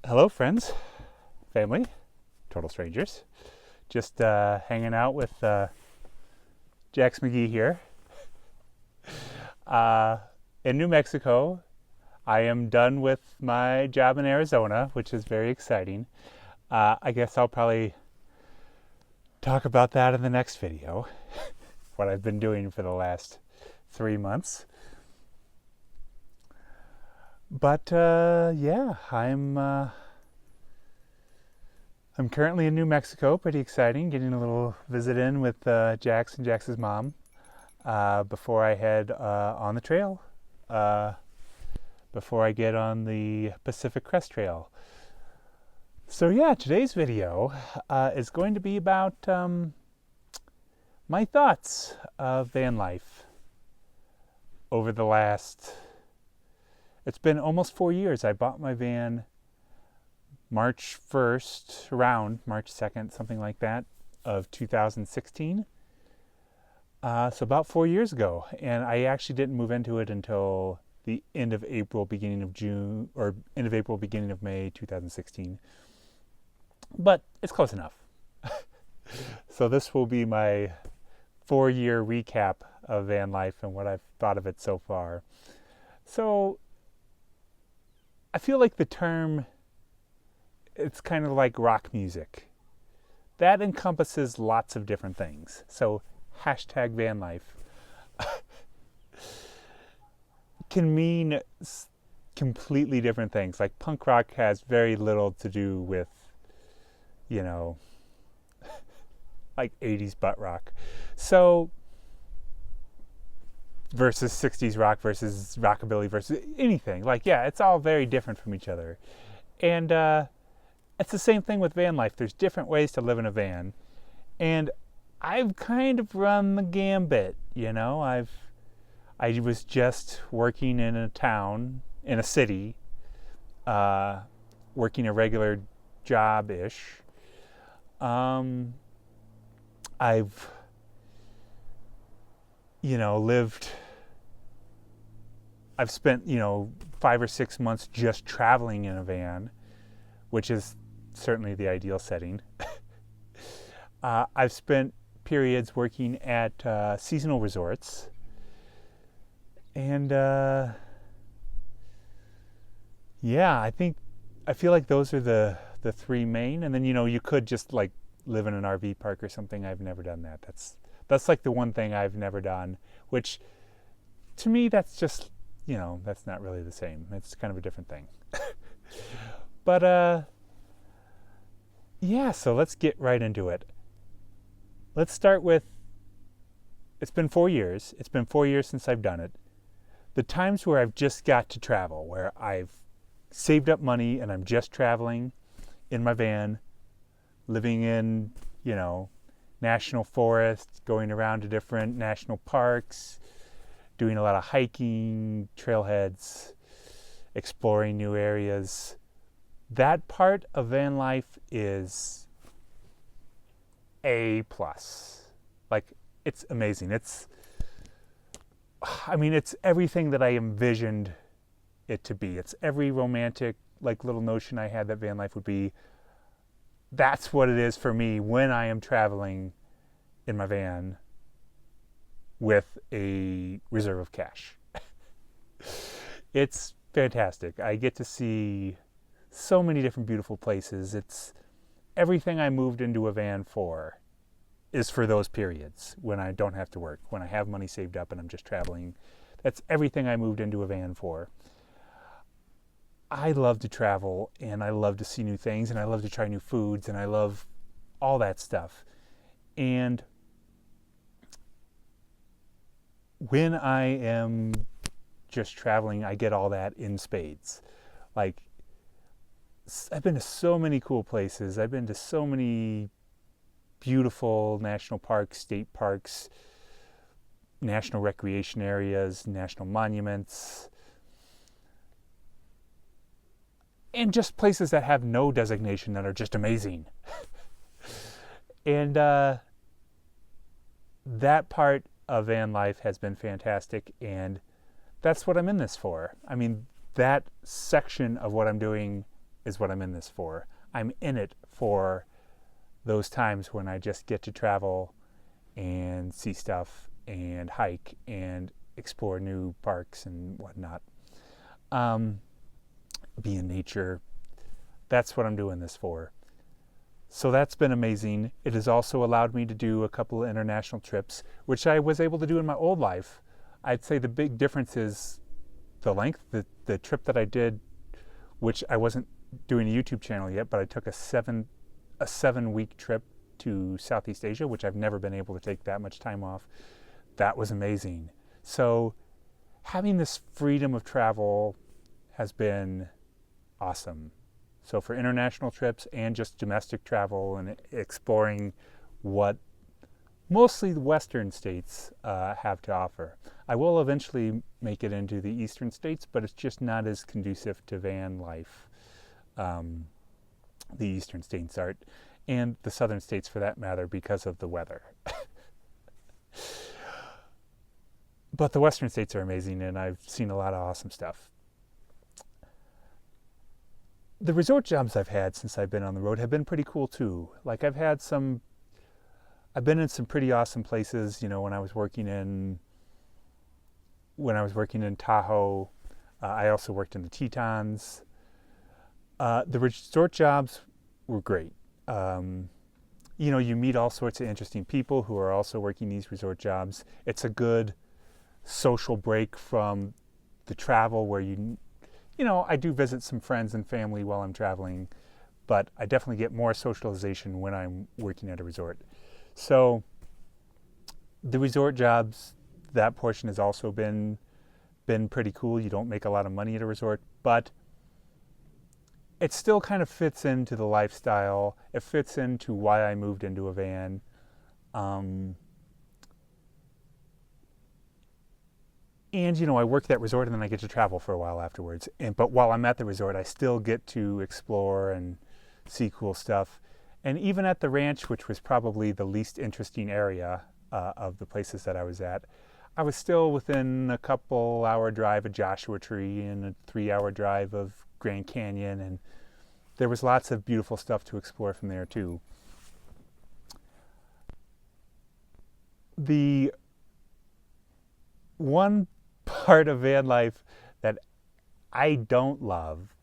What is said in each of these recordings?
Hello, friends, family, total strangers. Just hanging out with Jax McGee here. In New Mexico, I am done with my job in Arizona, which is very exciting. I guess I'll probably talk about that in the next video, what I've been doing for the last 3 months. But yeah, I'm currently in New Mexico. Pretty exciting. Getting a little visit in with Jax and Jax's mom before I head on the trail. Before I get on the Pacific Crest Trail. So yeah, today's video is going to be about my thoughts of van life over the last. It's been almost 4 years. I bought my van March 1st, around March 2nd, something like that, of 2016. So about 4 years ago. And I actually didn't move into it until the end of April, beginning of June, or end of April, beginning of May 2016. But it's close enough. So this will be my 4-year recap of van life and what I've thought of it so far. So I feel like the term, it's kind of like rock music. That encompasses lots of different things. So hashtag van life can mean completely different things. Like punk rock has very little to do with, you know, like 80s butt rock. So versus 60s rock versus rockabilly versus anything. Like, yeah, it's all very different from each other. And it's the same thing with van life. There's different ways to live in a van. And I've kind of run the gambit, you know. I was just working in a town, in a city, working a regular job-ish. I've, I've spent, 5 or 6 months just traveling in a van, which is certainly the ideal setting. I've spent periods working at seasonal resorts. And yeah, I feel like those are the 3 main. And then, you could just like live in an RV park or something. I've never done that. That's like the one thing I've never done, which to me, that's just, that's not really the same. It's kind of a different thing. But yeah, so let's get right into it. Let's start with, it's been 4 years. It's been 4 years since I've done it. The times where I've just got to travel, where I've saved up money and I'm just traveling in my van, living in, national forests, going around to different national parks, doing a lot of hiking, trailheads, exploring new areas. That part of van life is A+. Like, it's amazing. It's everything that I envisioned it to be. It's every romantic, little notion I had that van life would be. That's what it is for me when I am traveling in my van with a reserve of cash. It's fantastic. I get to see so many different beautiful places. It's everything I moved into a van for is for those periods when I don't have to work, when I have money saved up and I'm just traveling. That's everything I moved into a van for. I love to travel and I love to see new things and I love to try new foods and I love all that stuff. And when I am just traveling, I get all that in spades. Like, I've been to so many cool places. I've been to so many beautiful national parks, state parks, national recreation areas, national monuments, and just places that have no designation that are just amazing. And that part of van life has been fantastic, and that's what I'm in this for. I mean, that section of what I'm doing is what I'm in this for. I'm in it for those times when I just get to travel and see stuff and hike and explore new parks and whatnot. Be in nature. That's what I'm doing this for. So that's been amazing. It has also allowed me to do a couple of international trips, which I was able to do in my old life. I'd say the big difference is the length. The trip that I did, which I wasn't doing a YouTube channel yet, but I took a 7-week trip to Southeast Asia, which I've never been able to take that much time off. That was amazing. So having this freedom of travel has been awesome. So for international trips and just domestic travel and exploring what mostly the western states have to offer. I will eventually make it into the eastern states, but it's just not as conducive to van life. The eastern states aren't, and the southern states for that matter, because of the weather. But the western states are amazing, and I've seen a lot of awesome stuff. The resort jobs I've had since I've been on the road have been pretty cool too. Like I've been in some pretty awesome places, you know, when I was working in Tahoe. I also worked in the Tetons. The resort jobs were great. You know, you meet all sorts of interesting people who are also working these resort jobs. It's a good social break from the travel where you know, I do visit some friends and family while I'm traveling, but I definitely get more socialization when I'm working at a resort. So the resort jobs, that portion has also been pretty cool. You don't make a lot of money at a resort, but it still kind of fits into the lifestyle. It fits into why I moved into a van. And, you know, I work that resort and then I get to travel for a while afterwards. But while I'm at the resort, I still get to explore and see cool stuff. And even at the ranch, which was probably the least interesting area of the places that I was at, I was still within a couple-hour drive of Joshua Tree and a 3-hour drive of Grand Canyon. And there was lots of beautiful stuff to explore from there, too. The one part of van life that I don't love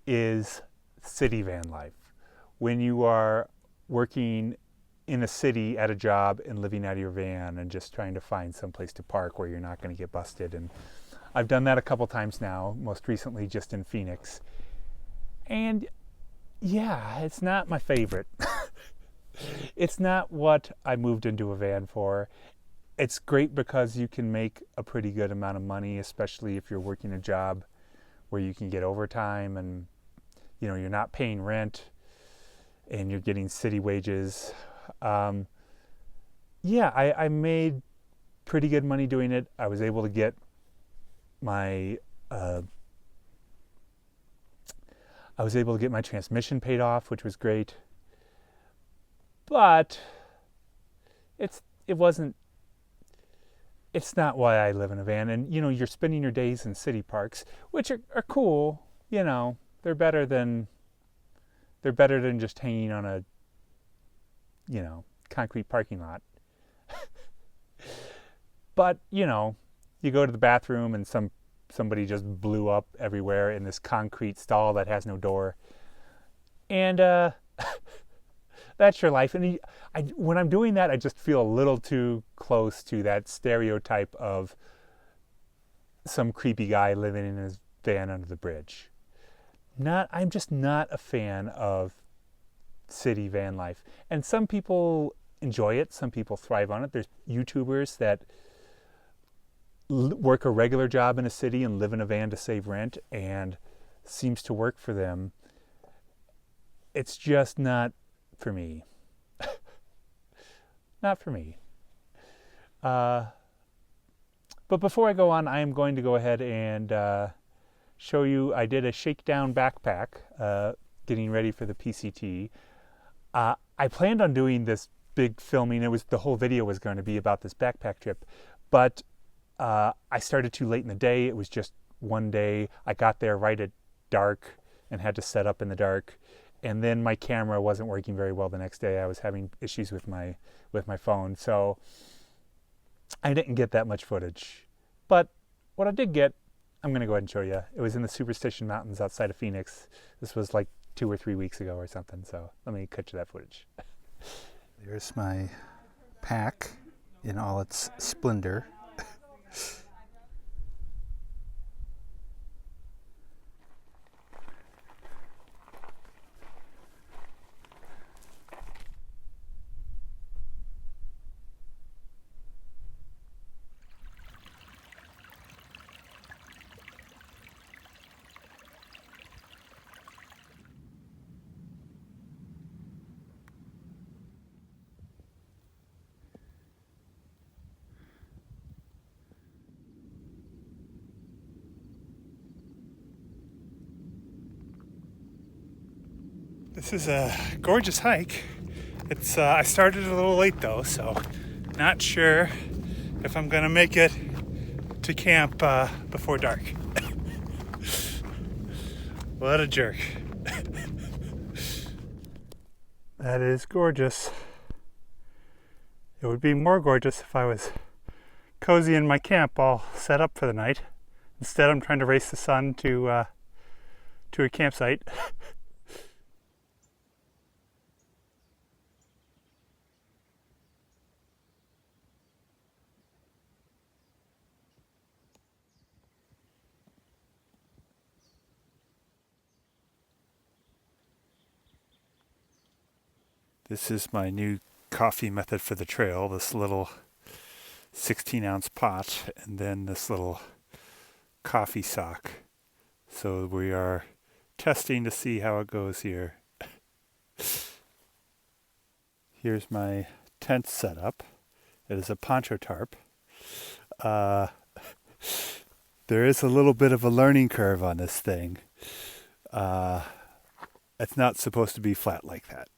is city van life. When you are working in a city at a job and living out of your van and just trying to find some place to park where you're not going to get busted. And I've done that a couple times now, most recently just in Phoenix. And yeah, it's not my favorite. It's not what I moved into a van for. It's great because you can make a pretty good amount of money, especially if you're working a job where you can get overtime and, you know, you're not paying rent and you're getting city wages. Yeah, I made pretty good money doing it. I was able to get my transmission paid off, which was great. But it's not why I live in a van. And, you know, you're spending your days in city parks, which are cool. You know, they're better than just hanging on a, you know, concrete parking lot. But, you know, you go to the bathroom and somebody just blew up everywhere in this concrete stall that has no door. And that's your life. And when I'm doing that, I just feel a little too close to that stereotype of some creepy guy living in his van under the bridge. I'm just not a fan of city van life. And some people enjoy it. Some people thrive on it. There's YouTubers that work a regular job in a city and live in a van to save rent, and seems to work for them. it's just not for me. Not for me. But before I go on, I am going to go ahead and show you, I did a shakedown backpack, getting ready for the PCT. I planned on doing this big filming. The whole video was going to be about this backpack trip, but I started too late in the day. It was just one day. I got there right at dark and had to set up in the dark. And then my camera wasn't working very well the next day. I was having issues with my phone, so I didn't get that much footage. But what I did get, I'm going to go ahead and show you. It was in the Superstition Mountains outside of Phoenix. This was like 2 or 3 weeks ago or something, so let me cut you that footage. There's my pack in all its splendor. This is a gorgeous hike. It's I started a little late though, so not sure if I'm gonna make it to camp before dark. What a jerk. That is gorgeous. It would be more gorgeous if I was cozy in my camp all set up for the night. Instead, I'm trying to race the sun to a campsite. This is my new coffee method for the trail, this little 16-ounce pot, and then this little coffee sock. So we are testing to see how it goes here. Here's my tent setup. It is a poncho tarp. There is a little bit of a learning curve on this thing. It's not supposed to be flat like that.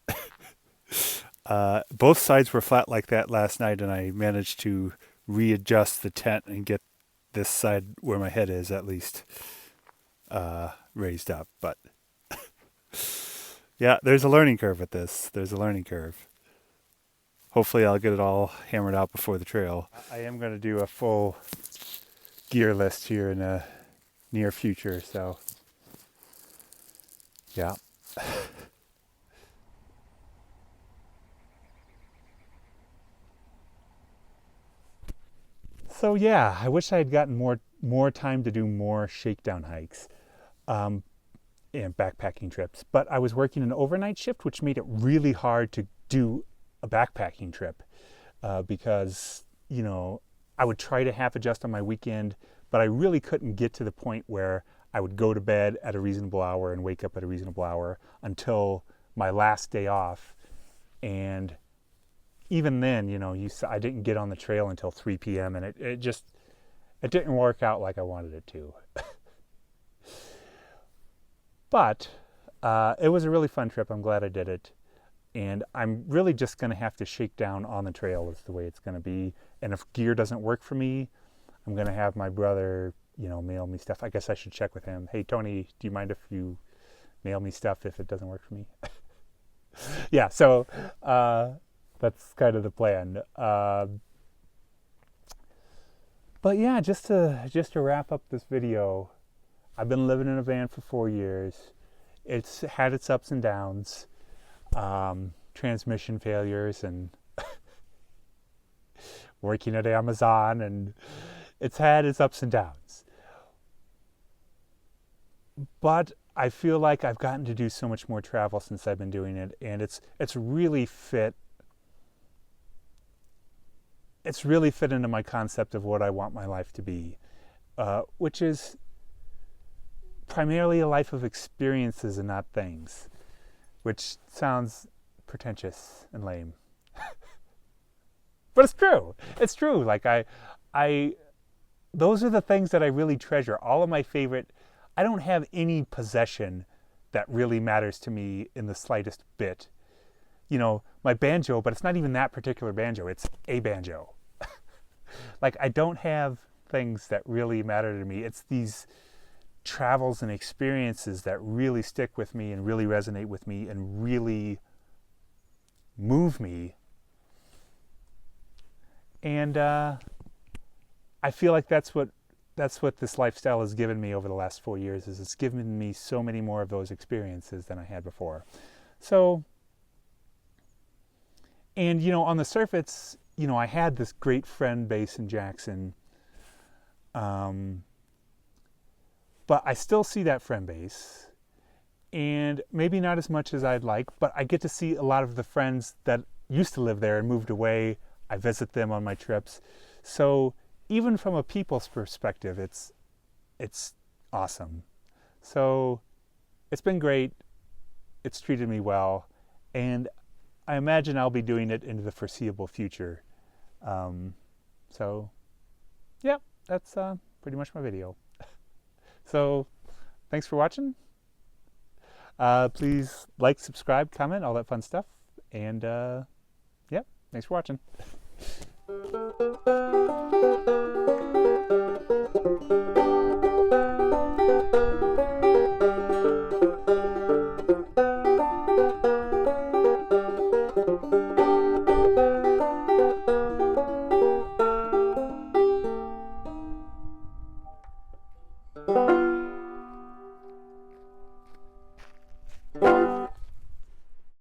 Both sides were flat like that last night, and I managed to readjust the tent and get this side where my head is at least raised up. But yeah, there's a learning curve with this. There's a learning curve. Hopefully I'll get it all hammered out before the trail. I am going to do a full gear list here in the near future, so yeah. So yeah, I wish I had gotten more time to do more shakedown hikes and backpacking trips. But I was working an overnight shift, which made it really hard to do a backpacking trip because, you know, I would try to half adjust on my weekend, but I really couldn't get to the point where I would go to bed at a reasonable hour and wake up at a reasonable hour until my last day off. And even then, you know, I didn't get on the trail until 3 p.m. and it didn't work out like I wanted it to. But it was a really fun trip. I'm glad I did it. And I'm really just going to have to shake down on the trail is the way it's going to be. And if gear doesn't work for me, I'm going to have my brother, you know, mail me stuff. I guess I should check with him. Hey, Tony, do you mind if you mail me stuff if it doesn't work for me? Yeah, so that's kind of the plan. But yeah, just to wrap up this video, I've been living in a van for 4 years. It's had its ups and downs, transmission failures, and working at Amazon, and it's had its ups and downs. But I feel like I've gotten to do so much more travel since I've been doing it, and it's really fit. It's really fit into my concept of what I want my life to be, which is primarily a life of experiences and not things, which sounds pretentious and lame. But it's true. It's true. Like those are the things that I really treasure. All of my favorite, I don't have any possession that really matters to me in the slightest bit. You know, my banjo, but it's not even that particular banjo. It's a banjo. Like, I don't have things that really matter to me. It's these travels and experiences that really stick with me and really resonate with me and really move me. And I feel like that's what this lifestyle has given me over the last 4 years. Is it's given me so many more of those experiences than I had before. So, and you know, on the surface, you know, I had this great friend base in Jackson, but I still see that friend base, and maybe not as much as I'd like, but I get to see a lot of the friends that used to live there and moved away. I visit them on my trips. So even from a people's perspective, it's awesome. So it's been great. It's treated me well, and I imagine I'll be doing it into the foreseeable future. So yeah, that's pretty much my video. So thanks for watching. Please like, subscribe, comment, all that fun stuff. And yeah, thanks for watching.